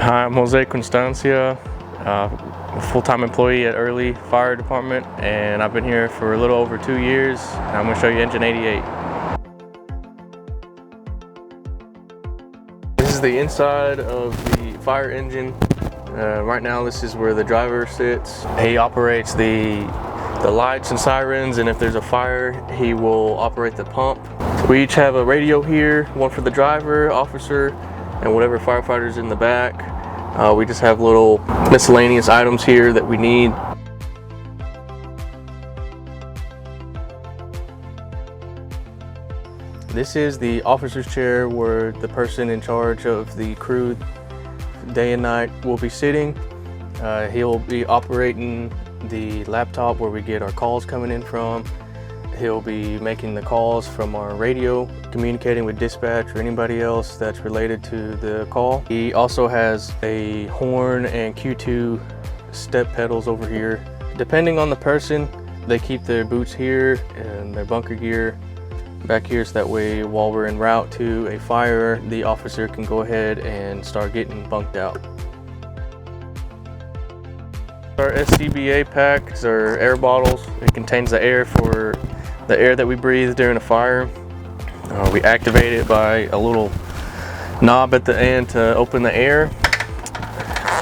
Hi, I'm Jose Constancia, a full-time employee at Early Fire Department, and I've been here for a little over 2 years. I'm going to show you engine 88. This is the inside of the fire engine. Right now this is where the driver sits. He operates the lights and sirens, and if there's a fire he will operate the pump. We each have a radio here, one for the driver, officer, and whatever firefighters in the back. We just have little miscellaneous items here that we need. This is the officer's chair where the person in charge of the crew day and night will be sitting. He'll be operating the laptop where we get our calls coming in from. He'll be making the calls from our radio, communicating with dispatch or anybody else that's related to the call. He also has a horn and Q2 step pedals over here. Depending on the person, they keep their boots here and their bunker gear back here, so that way while we're en route to a fire, the officer can go ahead and start getting bunked out. Our SCBA packs are air bottles. It contains the air for the air that we breathe during a fire. We activate it by a little knob at the end to open the air.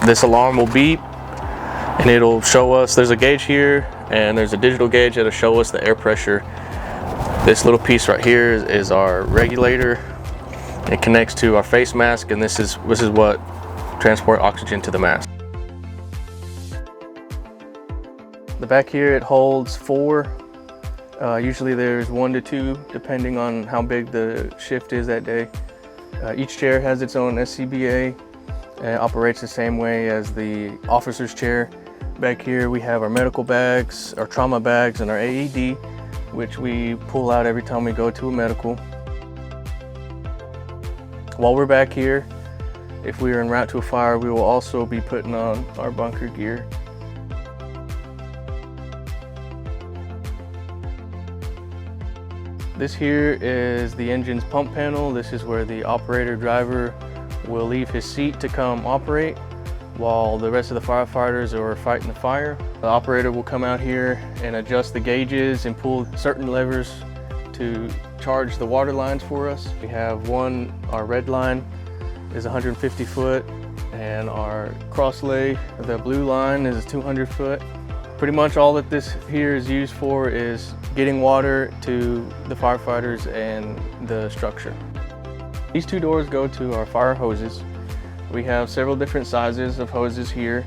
This alarm will beep and it'll show us, there's a gauge here and there's a digital gauge that'll show us the air pressure. This little piece right here is our regulator. It connects to our face mask, and this is what transports oxygen to the mask. The back here, it holds 4. Usually there's 1 to 2 depending on how big the shift is that day. Each chair has its own SCBA and operates the same way as the officer's chair. Back here we have our medical bags, our trauma bags, and our AED, which we pull out every time we go to a medical. While we're back here, if we are en route to a fire, we will also be putting on our bunker gear. This here is the engine's pump panel. This is where the operator driver will leave his seat to come operate while the rest of the firefighters are fighting the fire. The operator will come out here and adjust the gauges and pull certain levers to charge the water lines for us. We have our red line is 150 foot, and our cross lay, the blue line, is 200 foot. Pretty much all that this here is used for is getting water to the firefighters and the structure. These 2 doors go to our fire hoses. We have several different sizes of hoses here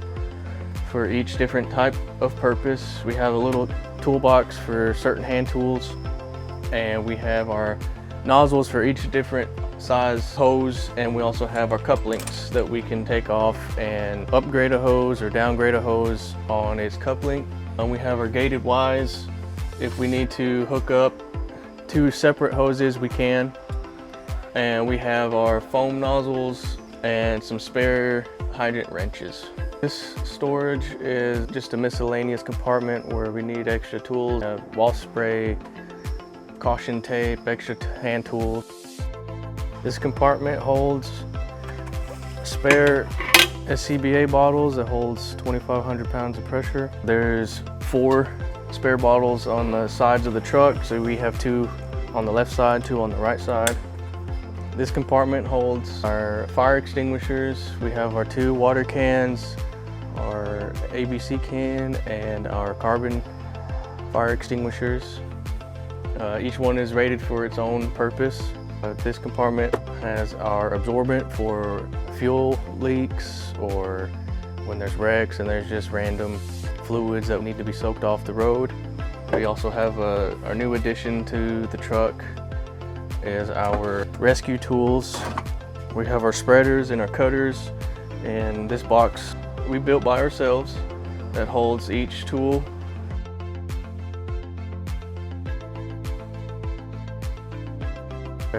for each different type of purpose. We have a little toolbox for certain hand tools, and we have our nozzles for each different size hose, and we also have our cup links that we can take off and upgrade a hose or downgrade a hose on its cup link. And we have our gated Ys. If we need to hook up 2 separate hoses, we can. And we have our foam nozzles and some spare hydrant wrenches. This storage is just a miscellaneous compartment where we need extra tools, wall spray, caution tape, extra hand tools. This compartment holds spare SCBA bottles that holds 2,500 pounds of pressure. There's 4 spare bottles on the sides of the truck, so we have 2 on the left side, 2 on the right side. This compartment holds our fire extinguishers. We have our 2 water cans, our ABC can, and our carbon fire extinguishers. Each one is rated for its own purpose. This compartment has our absorbent for fuel leaks or when there's wrecks and there's just random fluids that need to be soaked off the road. We also have our new addition to the truck is our rescue tools. We have our spreaders and our cutters, and this box we built by ourselves that holds each tool.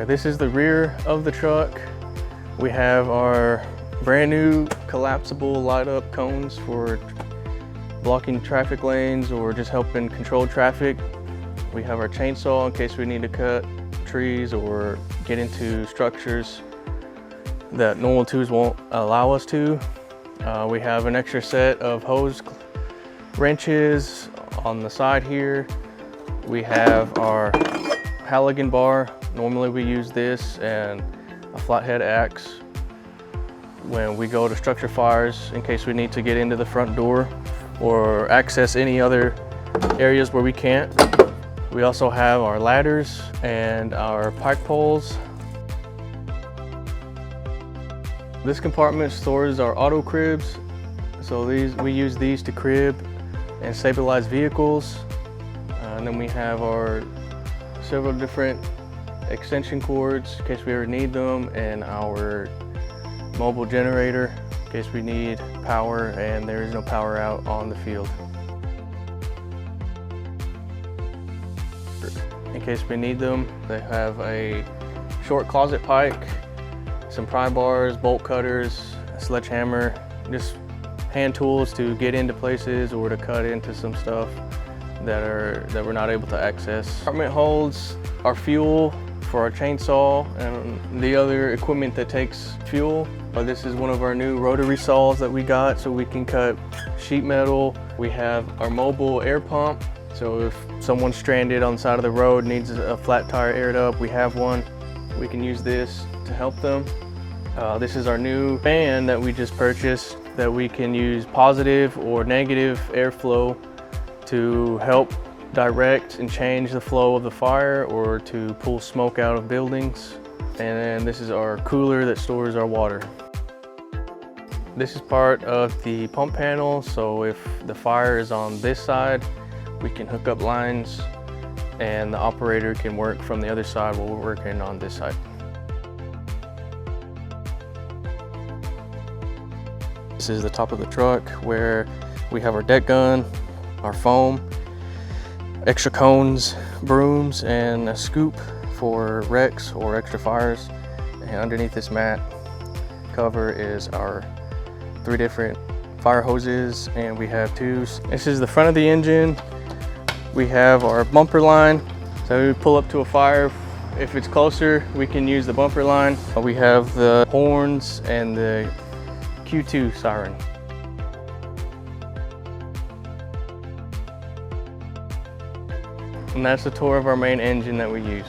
This is the rear of the truck. We have our brand new collapsible light up cones for blocking traffic lanes or just helping control traffic. We have our chainsaw in case we need to cut trees or get into structures. that normal tools won't allow us to. We have an extra set of hose wrenches on the side here. We have our Halligan bar. Normally we use this and a flathead axe when we go to structure fires in case we need to get into the front door or access any other areas where we can't. We also have our ladders and our pike poles. This compartment stores our auto cribs. So we use these to crib and stabilize vehicles. And then we have our several different extension cords in case we ever need them, and our mobile generator in case we need power and there is no power out on the field. In case we need them, they have a short closet pike, some pry bars, bolt cutters, a sledgehammer, just hand tools to get into places or to cut into some stuff that we're not able to access. Compartment holds our fuel for our chainsaw and the other equipment that takes fuel. This is one of our new rotary saws that we got so we can cut sheet metal. We have our mobile air pump. So if someone's stranded on the side of the road, needs a flat tire aired up, we have one. We can use this to help them. This is our new fan that we just purchased that we can use positive or negative airflow to help direct and change the flow of the fire or to pull smoke out of buildings. And then this is our cooler that stores our water. This is part of the pump panel, so if the fire is on this side, we can hook up lines and the operator can work from the other side while we're working on this side. This is the top of the truck where we have our deck gun, our foam, extra cones, brooms, and a scoop for wrecks or extra fires. And underneath this mat cover is our 3 different fire hoses, and we have 2. This is the front of the engine. We have our bumper line. So we pull up to a fire. If it's closer, we can use the bumper line. We have the horns and the Q2 siren. And that's the tour of our main engine that we use.